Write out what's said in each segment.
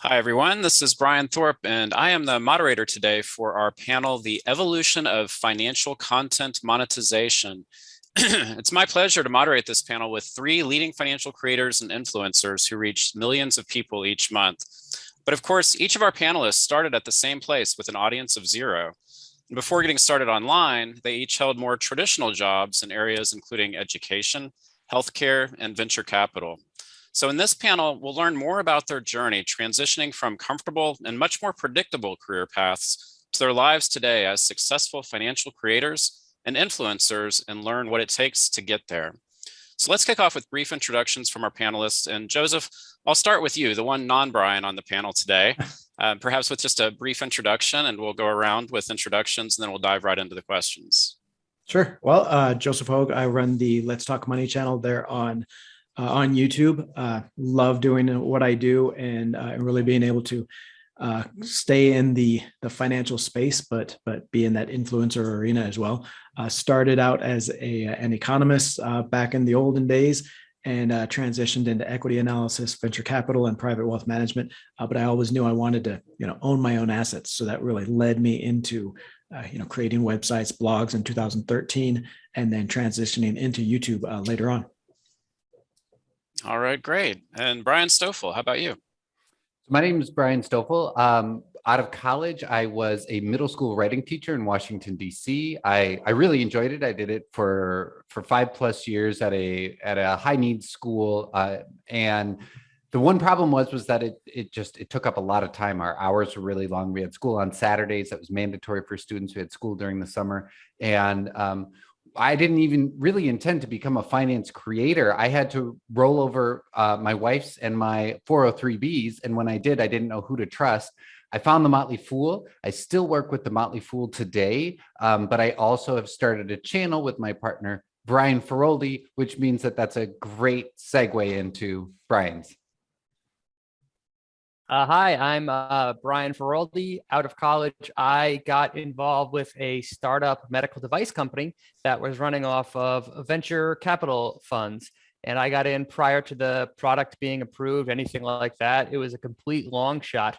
Hi, everyone. This is Brian Thorp, and I am the moderator today for our panel, The Evolution of Financial Content Monetization. It's my pleasure to moderate this panel with three leading financial creators and influencers who reach millions of people each month. But of course, each of our panelists started at the same place with an audience of zero. And before getting started online, they each held more traditional jobs in areas including education, healthcare, and venture capital. So in this panel, we'll learn more about their journey transitioning from comfortable and much more predictable career paths to their lives today as successful financial creators and influencers, and learn what it takes to get there. So let's kick off with brief introductions from our panelists. And Joseph, I'll start with you, the one non-Brian on the panel today, perhaps with just a brief introduction, and we'll go around with introductions, and then we'll dive right into the questions. Sure. Well, Joseph Hogue, I run the Let's Talk Money channel there on YouTube. Love doing what I do and really being able to stay in the financial space, but be in that influencer arena as well. Started out as an economist back in the olden days and transitioned into equity analysis, venture capital, and private wealth management. But I always knew I wanted to, own my own assets. So that really led me into creating websites, blogs in 2013, and then transitioning into YouTube later on. All right, great. And Brian Stoffel, how about you? My name is Brian Stoffel. Out of college, I was a middle school writing teacher in Washington, D.C. I really enjoyed it. I did it for 5+ years at a high needs school. And the one problem was that it took up a lot of time. Our hours were really long. We had school on Saturdays. That was mandatory for students who had school during the summer. And I didn't even really intend to become a finance creator. I had to roll over my wife's and my 403Bs. And when I did, I didn't know who to trust. I found the Motley Fool. I still work with the Motley Fool today, but I also have started a channel with my partner, Brian Feroldi, which means that's a great segue into Brian's. Hi, I'm Brian Feroldi. Out of college, I got involved with a startup medical device company that was running off of venture capital funds. And I got in prior to the product being approved, anything like that. It was a complete long shot.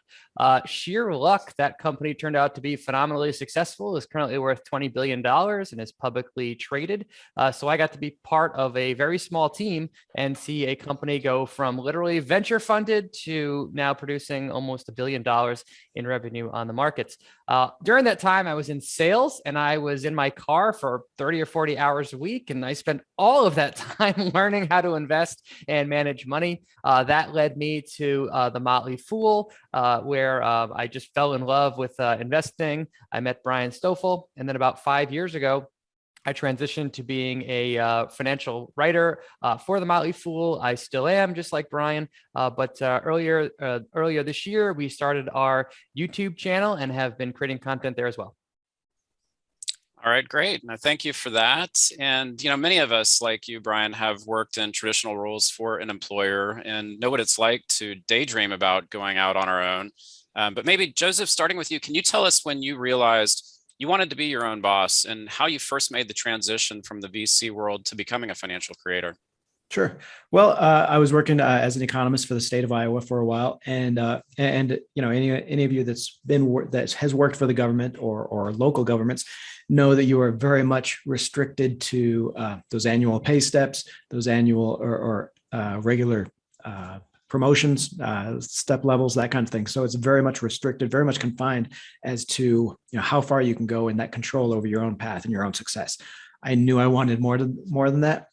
Sheer luck, that company turned out to be phenomenally successful. It's currently worth $20 billion and is publicly traded. So I got to be part of a very small team and see a company go from literally venture funded to now producing almost $1 billion in revenue on the markets. During that time, I was in sales and I was in my car for 30 or 40 hours a week. And I spent all of that time learning how to invest and manage money. That led me to the Motley Fool, where I just fell in love with investing. I met Brian Stoffel. And then about 5 years ago, I transitioned to being a financial writer for the Motley Fool. I still am, just like Brian. But earlier this year, we started our YouTube channel and have been creating content there as well. All right, great. No, thank you for that. And, many of us, like you, Brian, have worked in traditional roles for an employer and know what it's like to daydream about going out on our own. But maybe, Joseph, starting with you, can you tell us when you realized you wanted to be your own boss and how you first made the transition from the VC world to becoming a financial creator? Sure. Well, I was working as an economist for the state of Iowa for a while, and any of you that has worked for the government or local governments know that you are very much restricted to those annual pay steps, those annual or regular promotions, step levels, that kind of thing. So it's very much restricted, very much confined as to how far you can go in that control over your own path and your own success. I knew I wanted more than that.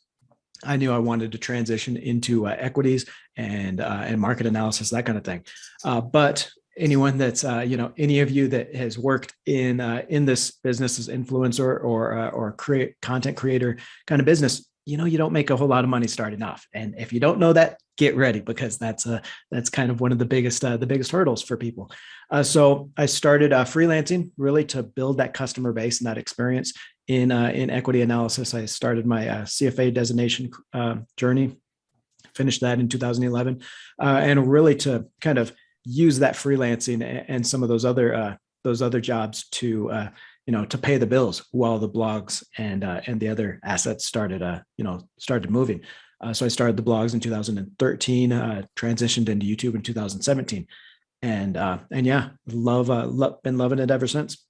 I knew I wanted to transition into equities and market analysis, that kind of thing. But anyone that's any of you that has worked in this business as influencer or content creator kind of business, you don't make a whole lot of money starting off. And if you don't know that, get ready, because that's kind of one of the biggest hurdles for people. So I started freelancing really to build that customer base and that experience in equity analysis. I started my CFA designation journey, finished that in 2011, and really to kind of use that freelancing and some of those other jobs to pay the bills while the blogs and the other assets started moving. So I started the blogs in 2013, transitioned into YouTube in 2017. And yeah, been loving it ever since.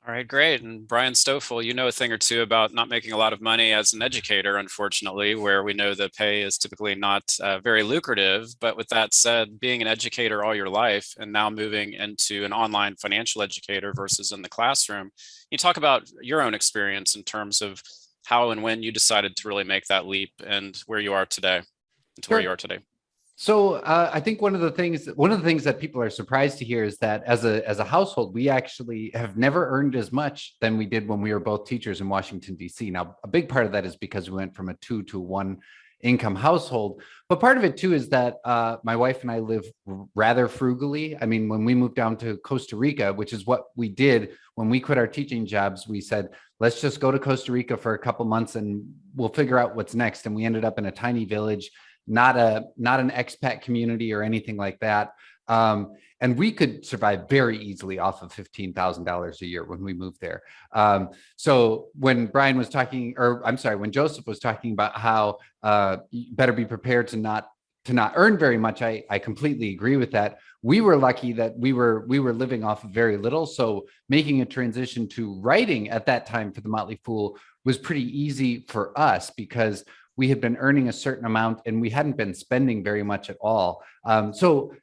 All right, great. And Brian Stoffel, you know a thing or two about not making a lot of money as an educator, unfortunately, where we know the pay is typically not very lucrative. But with that said, being an educator all your life and now moving into an online financial educator versus in the classroom, you talk about your own experience in terms of how and when you decided to really make that leap and where you are today, to where you are today. So I think one of the things that people are surprised to hear is that as a household, we actually have never earned as much than we did when we were both teachers in Washington, D.C. Now, a big part of that is because we went from a 2 to 1 income household. But part of it too is that my wife and I live rather frugally. I mean, when we moved down to Costa Rica, which is what we did when we quit our teaching jobs, we said, let's just go to Costa Rica for a couple months and we'll figure out what's next. And we ended up in a tiny village, not an expat community or anything like that. And we could survive very easily off of $15,000 a year when we moved there. So when Brian was talking, or I'm sorry, when Joseph was talking about how you better be prepared to not earn very much, I completely agree with that. We were lucky that we were living off of very little. So making a transition to writing at that time for the Motley Fool was pretty easy for us because we had been earning a certain amount and we hadn't been spending very much at all. So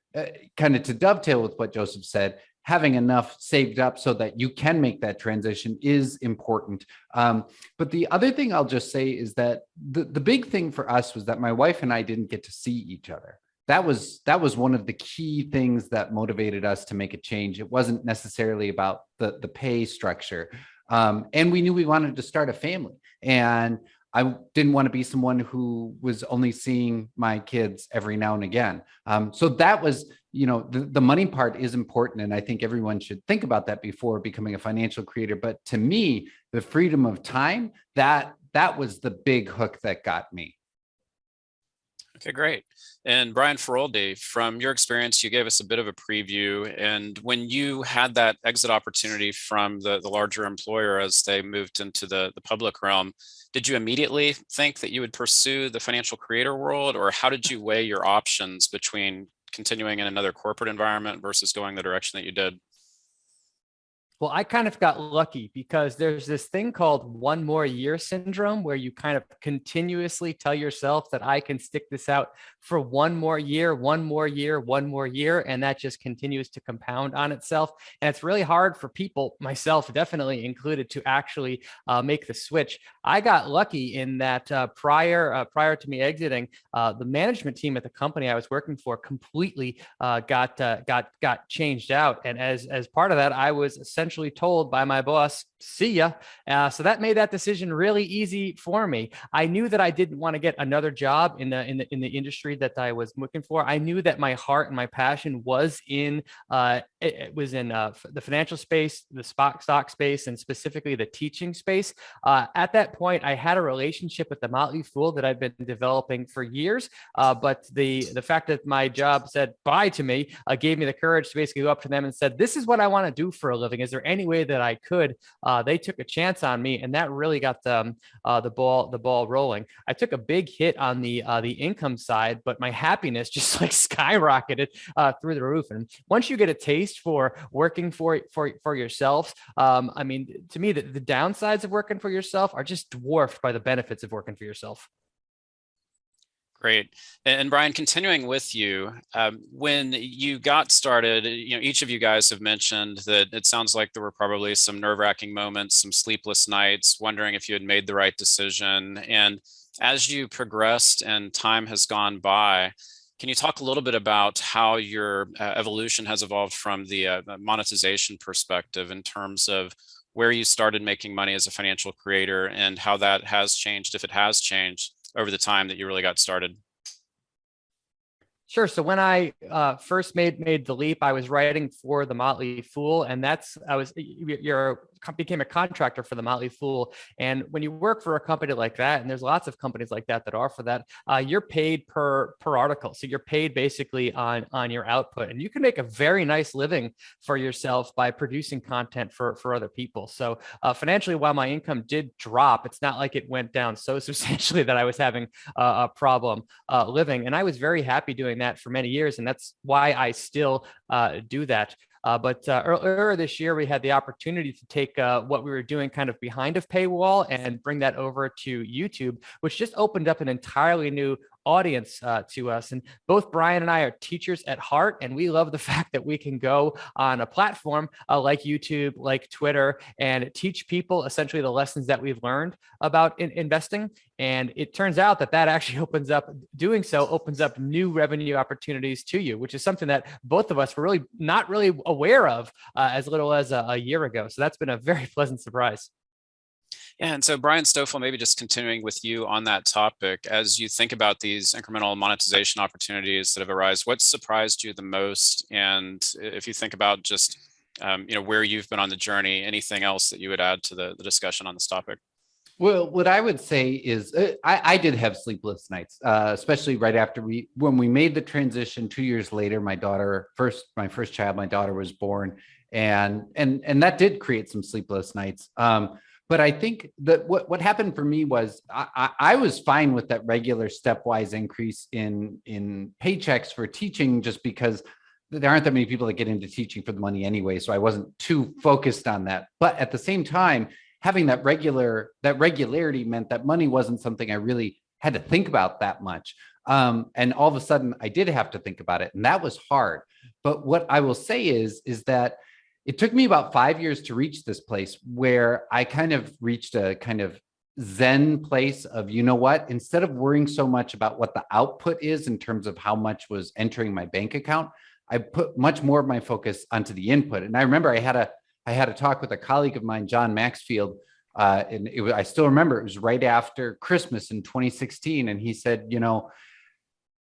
kind of to dovetail with what Joseph said, having enough saved up so that you can make that transition is important. But the other thing I'll just say is that the big thing for us was that my wife and I didn't get to see each other. That was one of the key things that motivated us to make a change. It wasn't necessarily about the pay structure. And we knew we wanted to start a family. And I didn't want to be someone who was only seeing my kids every now and again. So that was, the money part is important. And I think everyone should think about that before becoming a financial creator. But to me, the freedom of time, that was the big hook that got me. Okay, great. And Brian Feroldi, from your experience, you gave us a bit of a preview. And when you had that exit opportunity from the larger employer as they moved into the public realm, did you immediately think that you would pursue the financial creator world, or how did you weigh your options between continuing in another corporate environment versus going the direction that you did? Well, I kind of got lucky because there's this thing called 1 more year syndrome where you kind of continuously tell yourself that I can stick this out for 1 more year, 1 more year, 1 more year. And that just continues to compound on itself. And it's really hard for people, myself definitely included, to actually make the switch. I got lucky in that prior to me exiting, the management team at the company I was working for completely got changed out. And as part of that, I was essentially told by my boss, see ya. So that made that decision really easy for me. I knew that I didn't want to get another job in the industry that I was looking for. I knew that my heart and my passion was in the financial space, the stock space, and specifically the teaching space. At that point, I had a relationship with the Motley Fool that I'd been developing for years. But the fact that my job said bye to me gave me the courage to basically go up to them and said, this is what I want to do for a living. Is there any way that I could? They took a chance on me, and that really got the ball rolling. I took a big hit on the income side, but my happiness just like skyrocketed through the roof. And once you get a taste for working for yourself, I mean, to me, the downsides of working for yourself are just dwarfed by the benefits of working for yourself. Great. And Brian, continuing with you, when you got started, each of you guys have mentioned that it sounds like there were probably some nerve-wracking moments, some sleepless nights, wondering if you had made the right decision. And as you progressed and time has gone by, can you talk a little bit about how your evolution has evolved from the monetization perspective in terms of where you started making money as a financial creator and how that has changed, if it has changed, over the time that you really got started? Sure. So when I first made the leap, I was writing for the Motley Fool, and you're became a contractor for the Motley Fool. And when you work for a company like that, and there's lots of companies like that that offer that, you're paid per article. So you're paid basically on your output, and you can make a very nice living for yourself by producing content for other people. So financially, while my income did drop, it's not like it went down so substantially that I was having a problem living. And I was very happy doing that for many years. And that's why I still do that. But earlier this year, we had the opportunity to take what we were doing kind of behind a paywall and bring that over to YouTube, which just opened up an entirely new audience to us. And both Brian and I are teachers at heart, and we love the fact that we can go on a platform like YouTube, like Twitter, and teach people essentially the lessons that we've learned about investing. And it turns out that actually opens up new revenue opportunities to you, which is something that both of us were really not really aware of as little as a year ago. So that's been a very pleasant surprise. Yeah, and so Brian Stoffel, maybe just continuing with you on that topic, as you think about these incremental monetization opportunities that have arisen, what surprised you the most? And if you think about just where you've been on the journey, anything else that you would add to the discussion on this topic? Well, what I would say is I did have sleepless nights, especially right after when we made the transition 2 years later. My first child, my daughter was born, and that did create some sleepless nights. But I think that what happened for me was I was fine with that regular stepwise increase in paychecks for teaching, just because there aren't that many people that get into teaching for the money anyway. So I wasn't too focused on that. But at the same time, having that regularity meant that money wasn't something I really had to think about that much. And all of a sudden I did have to think about it, and that was hard. But what I will say is that it took me about 5 years to reach this place where I kind of reached a kind of Zen place of, you know what, instead of worrying so much about what the output is in terms of how much was entering my bank account, I put much more of my focus onto the input. And I remember I had a talk with a colleague of mine, John Maxfield, and I still remember it was right after Christmas in 2016. And he said,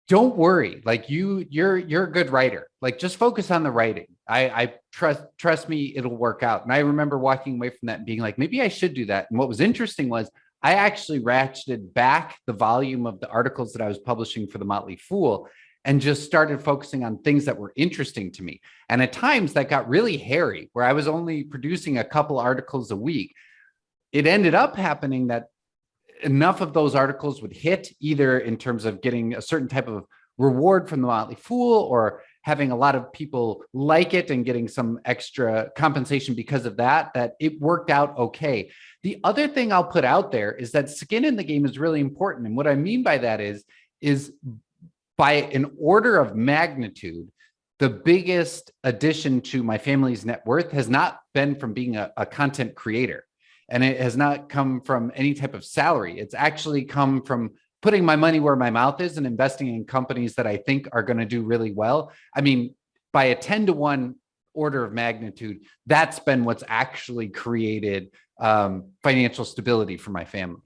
don't worry, like you're a good writer. Like, just focus on the writing. I trust me, it'll work out. And I remember walking away from that and being like, maybe I should do that. And what was interesting was I actually ratcheted back the volume of the articles that I was publishing for the Motley Fool and just started focusing on things that were interesting to me. And at times that got really hairy, where I was only producing a couple articles a week. It ended up happening that enough of those articles would hit, either in terms of getting a certain type of reward from the Motley Fool or having a lot of people like it and getting some extra compensation because of that it worked out okay. The other thing I'll put out there is that skin in the game is really important. And what I mean by that is by an order of magnitude, the biggest addition to my family's net worth has not been from being a content creator. And it has not come from any type of salary. It's actually come from putting my money where my mouth is and investing in companies that I think are going to do really well. I mean, by a 10-to-1 order of magnitude, that's been what's actually created financial stability for my family.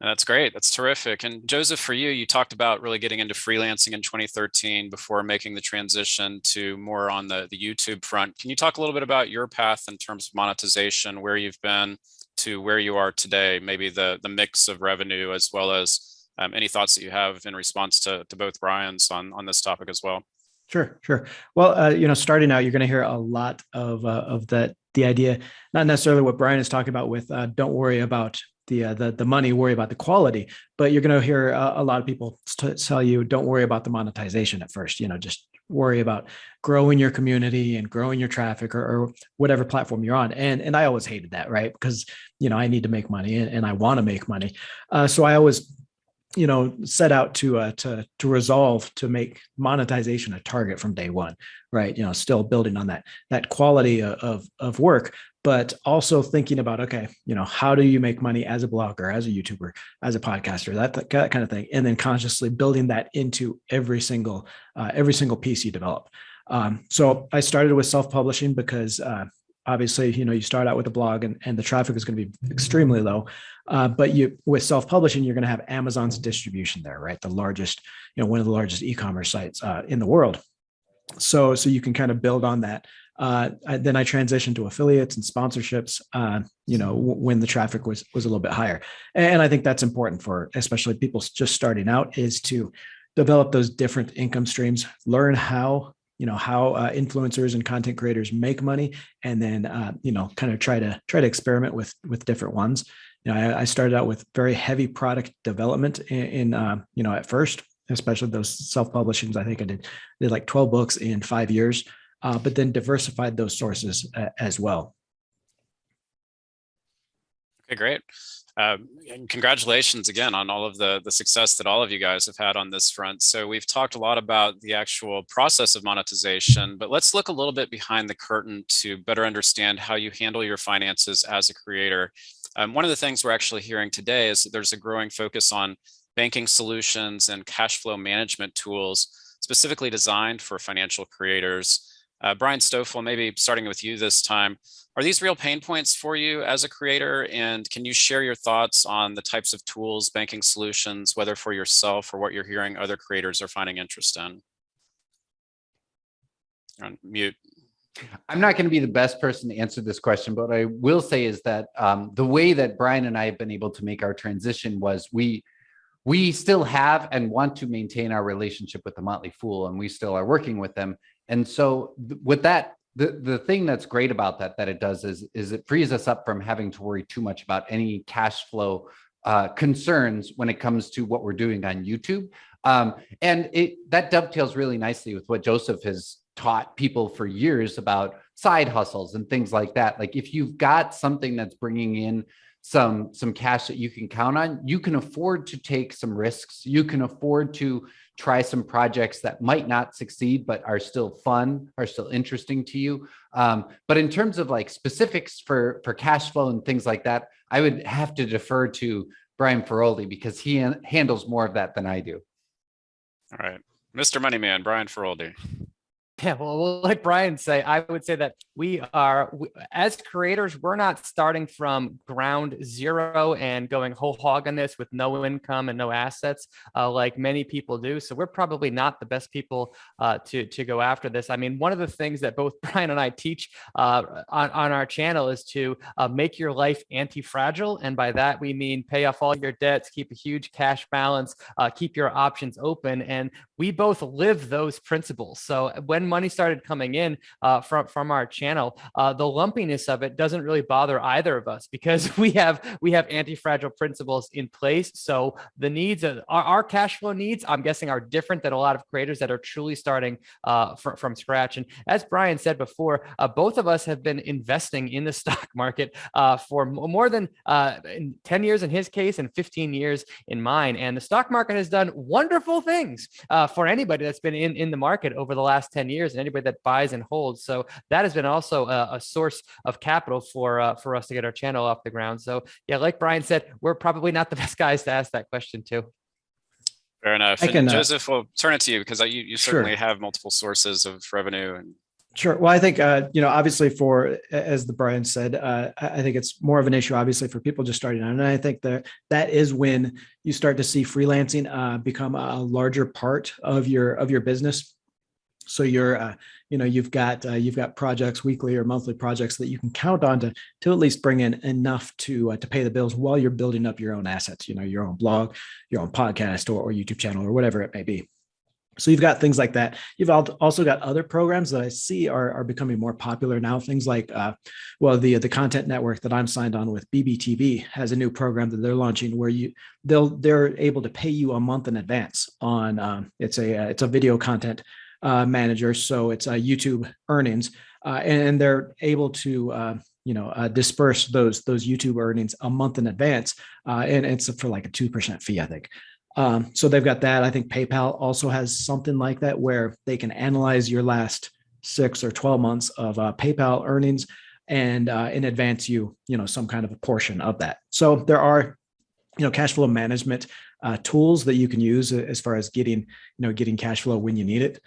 That's great. That's terrific. And Joseph, for you, you talked about really getting into freelancing in 2013 before making the transition to more on the YouTube front. Can you talk a little bit about your path in terms of monetization, where you've been to where you are today, maybe the mix of revenue, as well as any thoughts that you have in response to both Brian's on this topic as well? Sure. Well, starting out, you're going to hear a lot of the idea, not necessarily what Brian is talking about with don't worry about the money, worry about the quality, but you're going to hear a lot of people tell you, don't worry about the monetization at first, just worry about growing your community and growing your traffic or whatever platform you're on. And I always hated that, right? Because, I need to make money and I want to make money. So I always, set out to resolve to make monetization a target from day one, right? Still building on that quality of work, but also thinking about, okay, how do you make money as a blogger, as a YouTuber, as a podcaster, that kind of thing, and then consciously building that into every single piece you develop. So I started with self-publishing because obviously, you start out with a blog and the traffic is going to be extremely low. But with self-publishing, you're going to have Amazon's distribution there, right? The largest, one of the largest e-commerce sites in the world. So you can kind of build on that Then I transitioned to affiliates and sponsorships, when the traffic was a little bit higher. And I think that's important for especially people just starting out, is to develop those different income streams, learn how influencers and content creators make money, and then kind of try to experiment with different ones. I started out with very heavy product development at first, especially those self-publishings. I think I did like 12 books in 5 years, but then diversified those sources as well. Okay, great. And congratulations again on all of the success that all of you guys have had on this front. So we've talked a lot about the actual process of monetization, but let's look a little bit behind the curtain to better understand how you handle your finances as a creator. One of the things we're actually hearing today is that there's a growing focus on banking solutions and cash flow management tools specifically designed for financial creators. Brian Stoffel, maybe starting with you this time, are these real pain points for you as a creator? And can you share your thoughts on the types of tools, banking solutions, whether for yourself or what you're hearing other creators are finding interest in? You're on mute. I'm not going to be the best person to answer this question, but what I will say is that the way that Brian and I have been able to make our transition was we still have and want to maintain our relationship with the Motley Fool, and we still are working with them. And so with that, the thing that's great about that it does is it frees us up from having to worry too much about any cash flow concerns when it comes to what we're doing on YouTube. And that dovetails really nicely with what Joseph has taught people for years about side hustles and things like that. Like if you've got something that's bringing in some cash that you can count on, you can afford to take some risks. You can afford to try some projects that might not succeed, but are still fun, are still interesting to you. But in terms of like specifics for cash flow and things like that, I would have to defer to Brian Feroldi because he handles more of that than I do. All right. Mr. Moneyman, Brian Feroldi. Yeah, well, like Brian say, I would say that we as creators, we're not starting from ground zero and going whole hog on this with no income and no assets like many people do. So we're probably not the best people to go after this. I mean, one of the things that both Brian and I teach on our channel is to make your life anti-fragile. And by that, we mean pay off all your debts, keep a huge cash balance, keep your options open. And we both live those principles. So when money started coming in from our channel, the lumpiness of it doesn't really bother either of us because we have anti-fragile principles in place. So the needs of our cash flow needs, I'm guessing, are different than a lot of creators that are truly starting from scratch. And as Brian said before, both of us have been investing in the stock market for more than 10 years in his case and 15 years in mine. And the stock market has done wonderful things for anybody that's been in the market over the last 10 years and anybody that buys and holds. So that has been also a source of capital for us to get our channel off the ground. So yeah, like Brian said, we're probably not the best guys to ask that question to. Fair enough. And Joseph, we'll turn it to you because you certainly Sure. have multiple sources of revenue. And Sure. Well, I think, obviously as the Brian said, I think it's more of an issue, obviously, for people just starting out. And I think that is when you start to see freelancing become a larger part of your business. So you've got projects, weekly or monthly projects that you can count on to at least bring in enough to pay the bills while you're building up your own assets, your own blog, your own podcast or YouTube channel or whatever it may be. So you've got things like that. You've also got other programs that I see are becoming more popular now. Things like, the content network that I'm signed on with, BBTV, has a new program that they're launching where they're able to pay you a month in advance on it's a video content manager. So it's YouTube earnings, and they're able to disperse those YouTube earnings a month in advance, and it's for like a 2% fee, I think. So they've got that. I think PayPal also has something like that where they can analyze your last 6 or 12 months of PayPal earnings and in advance some kind of a portion of that. So there are cash flow management tools that you can use as far as getting cash flow when you need it.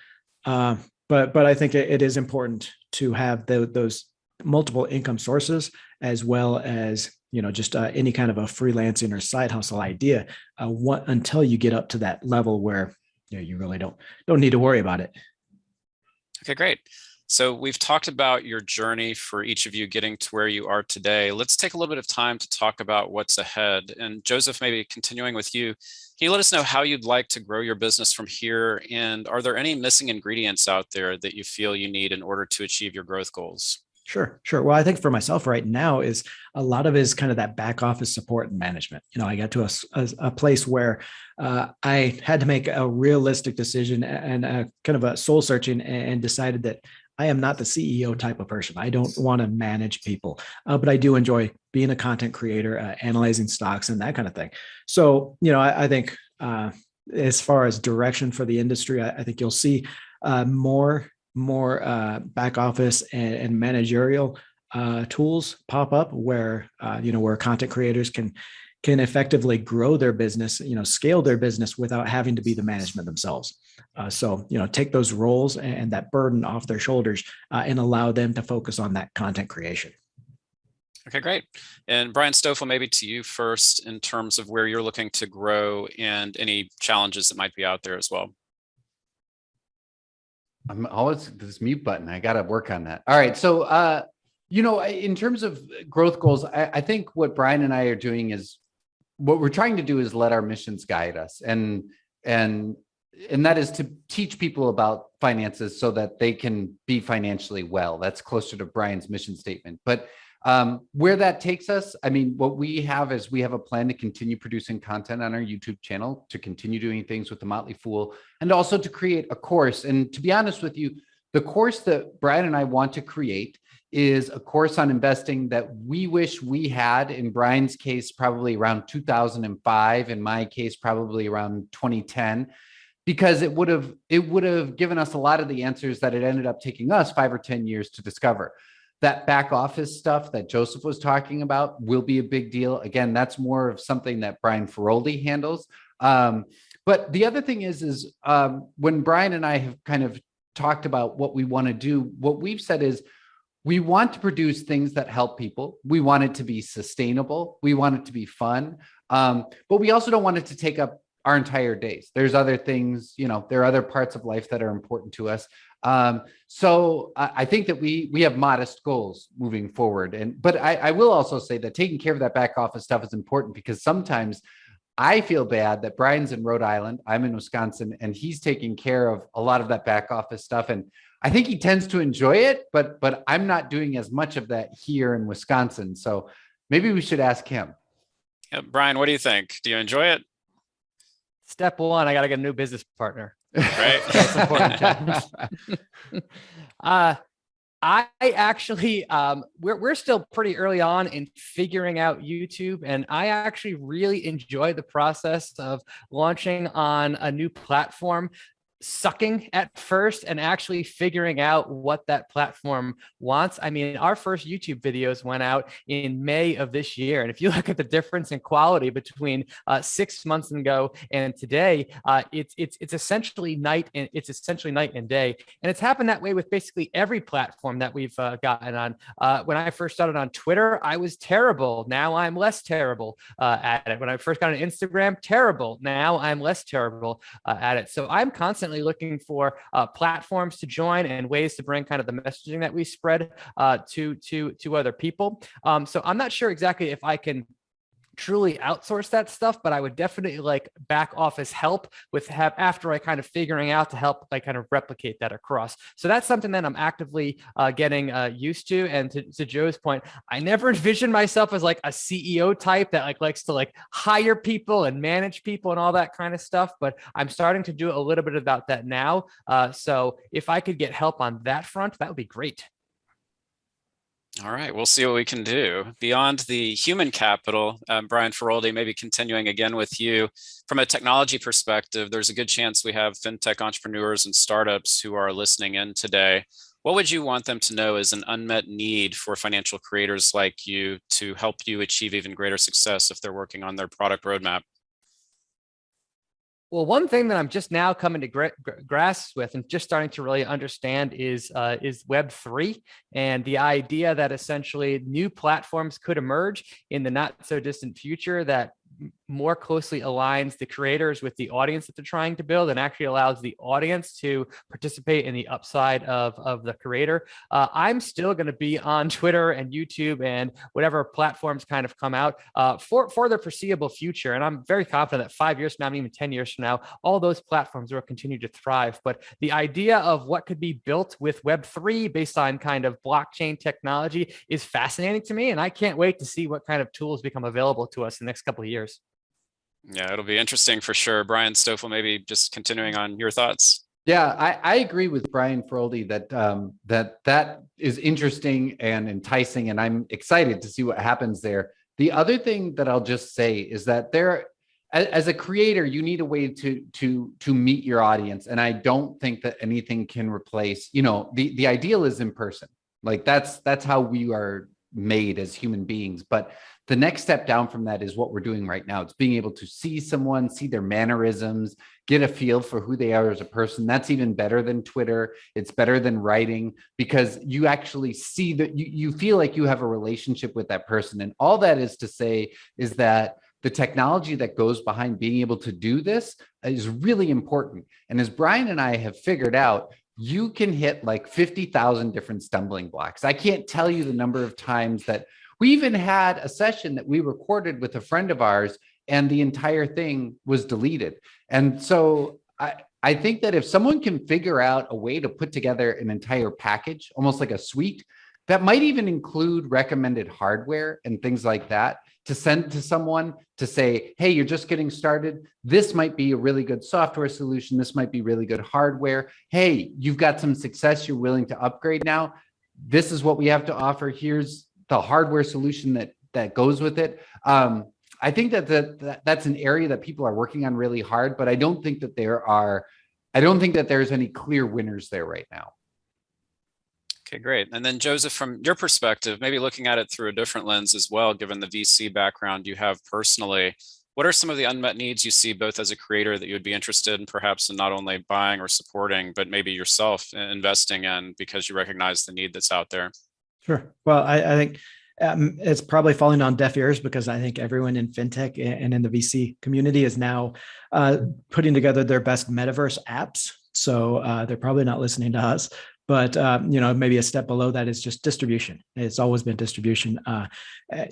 But I think it is important to have those multiple income sources as well as just any kind of a freelancing or side hustle idea until you get up to that level where you really don't need to worry about it. Okay, great. So we've talked about your journey for each of you getting to where you are today. Let's take a little bit of time to talk about what's ahead. And Joseph, maybe continuing with you, can you let us know how you'd like to grow your business from here? And are there any missing ingredients out there that you feel you need in order to achieve your growth goals? Sure, sure. Well, I think for myself right now is a lot of is kind of that back office support and management. I got to a place where I had to make a realistic decision and kind of a soul searching and decided that I am not the CEO type of person. I don't want to manage people, but I do enjoy being a content creator, analyzing stocks and that kind of thing. So, I think as far as direction for the industry, I think you'll see more back office and managerial tools pop up where where content creators can effectively grow their business, scale their business without having to be the management themselves. So take those roles and that burden off their shoulders and allow them to focus on that content creation. Okay, great. And Brian Stoffel, maybe to you first in terms of where you're looking to grow and any challenges that might be out there as well. I'm always this mute button. I got to work on that. All right. So, in terms of growth goals, I think what Brian and I are doing is what we're trying to do is let our missions guide us. And that is to teach people about finances so that they can be financially well. That's closer to Brian's mission statement. But where that takes us, I mean, what we have is we have a plan to continue producing content on our YouTube channel, to continue doing things with the Motley Fool, and also to create a course. And to be honest with you, the course that Brian and I want to create is a course on investing that we wish we had, in Brian's case, probably around 2005, in my case, probably around 2010. Because it would have given us a lot of the answers that it ended up taking us 5 or 10 years to discover. That back office stuff that Joseph was talking about will be a big deal. Again, that's more of something that Brian Feroldi handles. But the other thing is when Brian and I have kind of talked about what we want to do, what we've said is we want to produce things that help people. We want it to be sustainable. We want it to be fun. But we also don't want it to take up our entire days. There's other things, there are other parts of life that are important to us. So I think that we have modest goals moving forward. But I will also say that taking care of that back office stuff is important, because sometimes I feel bad that Brian's in Rhode Island, I'm in Wisconsin, and he's taking care of a lot of that back office stuff. And I think he tends to enjoy it, but I'm not doing as much of that here in Wisconsin. So maybe we should ask him. Yeah, Brian, what do you think? Do you enjoy it? Step one, I got to get a new business partner. Right. That's important. I actually, we're still pretty early on in figuring out YouTube, and I actually really enjoy the process of launching on a new platform, sucking at first and actually figuring out what that platform wants. I mean, our first YouTube videos went out in May of this year. And if you look at the difference in quality between 6 months ago and today, it's essentially night and day. And it's happened that way with basically every platform that we've gotten on. When I first started on Twitter, I was terrible. Now I'm less terrible at it. When I first got on Instagram, terrible. Now I'm less terrible at it. So I'm constantly looking for platforms to join and ways to bring kind of the messaging that we spread to other people. So I'm not sure exactly if I can truly outsource that stuff, but I would definitely like back office help after I kind of figuring out to help like kind of replicate that across. So that's something that I'm actively getting used to. And to Joe's point, I never envisioned myself as like a CEO type that like likes to like hire people and manage people and all that kind of stuff. But I'm starting to do a little bit about that now. So if I could get help on that front, that would be great. All right, we'll see what we can do. Beyond the human capital, Brian Feroldi, maybe continuing again with you, from a technology perspective, there's a good chance we have fintech entrepreneurs and startups who are listening in today. What would you want them to know is an unmet need for financial creators like you to help you achieve even greater success if they're working on their product roadmap? Well, one thing that I'm just now coming to grasp with and just starting to really understand is Web3, and the idea that essentially new platforms could emerge in the not so distant future that more closely aligns the creators with the audience that they're trying to build and actually allows the audience to participate in the upside of the creator. I'm still going to be on Twitter and YouTube and whatever platforms kind of come out for the foreseeable future. And I'm very confident that 5 years from now, even 10 years from now, all those platforms will continue to thrive. But the idea of what could be built with Web3 based on kind of blockchain technology is fascinating to me. And I can't wait to see what kind of tools become available to us in the next couple of years. Yeah, it'll be interesting for sure. Brian, Stoffel, maybe just continuing on your thoughts. Yeah, I agree with Brian Feroldi that that is interesting and enticing, and I'm excited to see what happens there. The other thing that I'll just say is that as a creator, you need a way to meet your audience, and I don't think that anything can replace. The ideal is in person. Like that's how we are made as human beings, but the next step down from that is what we're doing right now. It's being able to see someone, see their mannerisms, get a feel for who they are as a person. That's even better than Twitter. It's better than writing because you actually see that you feel like you have a relationship with that person. And all that is to say is that the technology that goes behind being able to do this is really important. And as Brian and I have figured out, you can hit like 50,000 different stumbling blocks. I can't tell you the number of times that we even had a session that we recorded with a friend of ours and the entire thing was deleted. And so I think that if someone can figure out a way to put together an entire package, almost like a suite, that might even include recommended hardware and things like that to send to someone to say, hey, you're just getting started. This might be a really good software solution. This might be really good hardware. Hey, you've got some success. You're willing to upgrade now. This is what we have to offer. Here's the hardware solution that goes with it. I think that's an area that people are working on really hard, but I don't think that there's any clear winners there right now. Okay, great. And then Joseph, from your perspective, maybe looking at it through a different lens as well, given the VC background you have personally, what are some of the unmet needs you see both as a creator that you would be interested in perhaps in not only buying or supporting, but maybe yourself investing in because you recognize the need that's out there? Sure. Well, I think it's probably falling on deaf ears because I think everyone in fintech and in the VC community is now putting together their best metaverse apps. So they're probably not listening to us. But maybe a step below that is just distribution. It's always been distribution.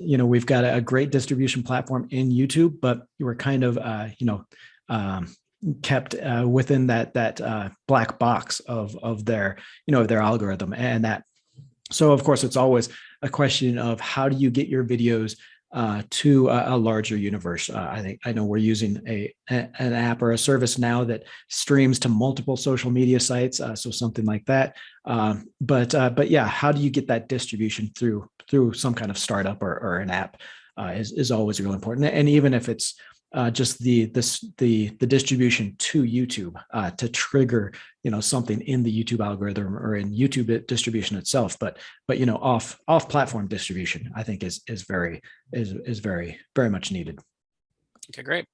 We've got a great distribution platform in YouTube, but we're kind of kept within that black box of their their algorithm, and that. So of course, it's always a question of how do you get your videos to a larger universe. I know we're using an app or a service now that streams to multiple social media sites, so something like that. But yeah, how do you get that distribution through some kind of startup or an app is always really important. And even if it's just the distribution to YouTube to trigger something in the YouTube algorithm or in YouTube distribution itself, but off platform distribution, I think is very much needed. Okay, great.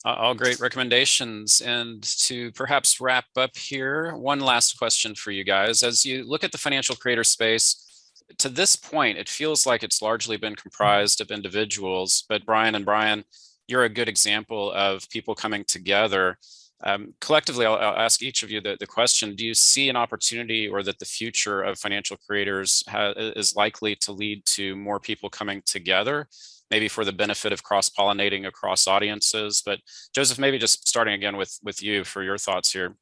All great recommendations. And to perhaps wrap up here, one last question for you guys. As you look at the financial creator space, to this point, it feels like it's largely been comprised of individuals, but Brian, you're a good example of people coming together. Collectively, I'll ask each of you the question, do you see an opportunity or that the future of financial creators is likely to lead to more people coming together, maybe for the benefit of cross-pollinating across audiences? But Joseph, maybe just starting again with you for your thoughts here.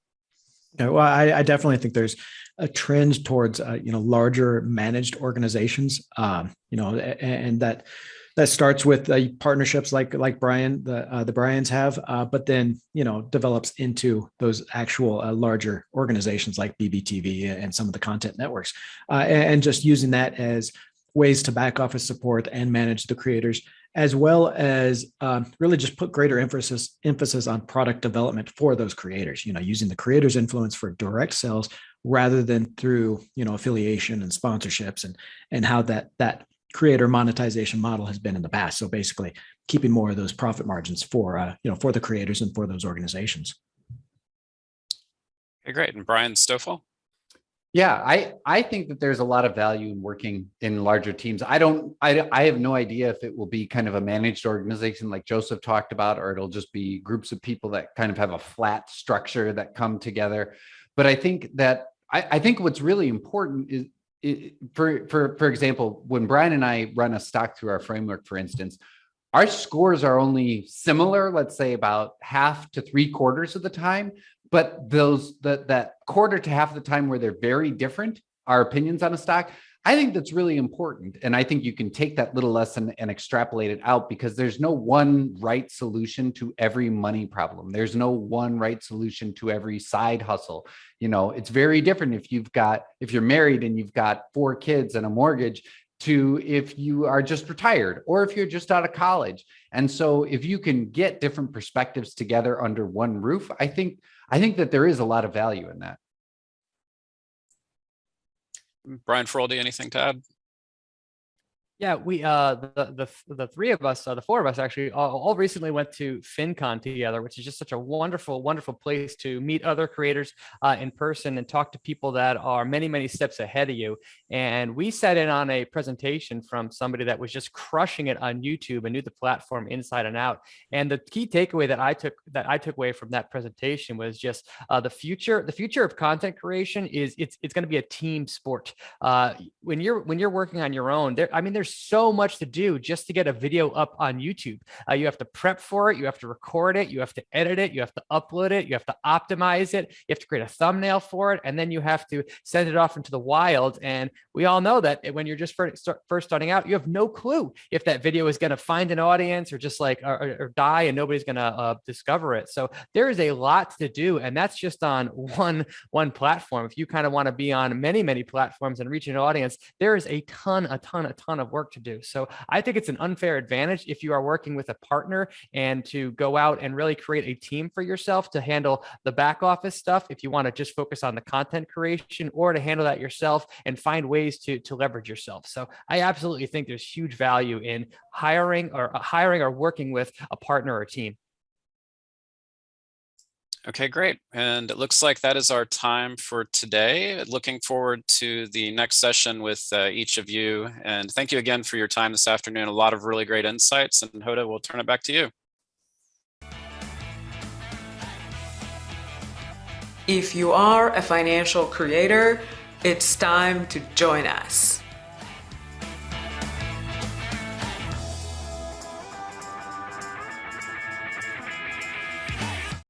Yeah, well, I definitely think there's a trend towards larger managed organizations, and that starts with partnerships like Brian, the Bryans have, but then develops into those actual larger organizations like BBTV and some of the content networks, and just using that as ways to back office support and manage the creators, as well as really just put greater emphasis on product development for those creators. Using the creators' influence for direct sales rather than through affiliation and sponsorships and how that creator monetization model has been in the past. So basically keeping more of those profit margins for the creators and for those organizations. Okay, great. And Brian, Stoffel? Yeah, I think that there's a lot of value in working in larger teams. I have no idea if it will be kind of a managed organization like Joseph talked about, or it'll just be groups of people that kind of have a flat structure that come together. But I think that I think what's really important is, for example, when Brian and I run a stock through our framework, for instance, our scores are only similar, let's say about half to 3/4 of the time. But that quarter to half of the time where they're very different, our opinions on a stock, I think that's really important. And I think you can take that little lesson and extrapolate it out, because there's no one right solution to every money problem. There's no one right solution to every side hustle. It's very different if you're married and you've got 4 kids and a mortgage, to if you are just retired or if you're just out of college. And so if you can get different perspectives together under one roof, I think that there is a lot of value in that. Brian Feroldi, anything to add? Yeah, we the 3 of us, the 4 of us actually, all recently went to FinCon together, which is just such a wonderful, wonderful place to meet other creators in person and talk to people that are many, many steps ahead of you. And we sat in on a presentation from somebody that was just crushing it on YouTube and knew the platform inside and out. And the key takeaway that I took away from that presentation was just the future of content creation is it's going to be a team sport. When you're working on your own, there's so much to do just to get a video up on YouTube. You have to prep for it. You have to record it. You have to edit it. You have to upload it. You have to optimize it. You have to create a thumbnail for it. And then you have to send it off into the wild. And we all know that when you're just first starting out, you have no clue if that video is going to find an audience or just like or die and nobody's going to discover it. So there is a lot to do. And that's just on one platform. If you kind of want to be on many, many platforms and reach an audience, there is a ton of work to do. So I think it's an unfair advantage if you are working with a partner and to go out and really create a team for yourself to handle the back office stuff. If you want to just focus on the content creation, or to handle that yourself and find ways to leverage yourself. So I absolutely think there's huge value in hiring or working with a partner or team. Okay, great. And it looks like that is our time for today. Looking forward to the next session with each of you. And thank you again for your time this afternoon. A lot of really great insights. And Hoda, we'll turn it back to you. If you are a financial creator, it's time to join us.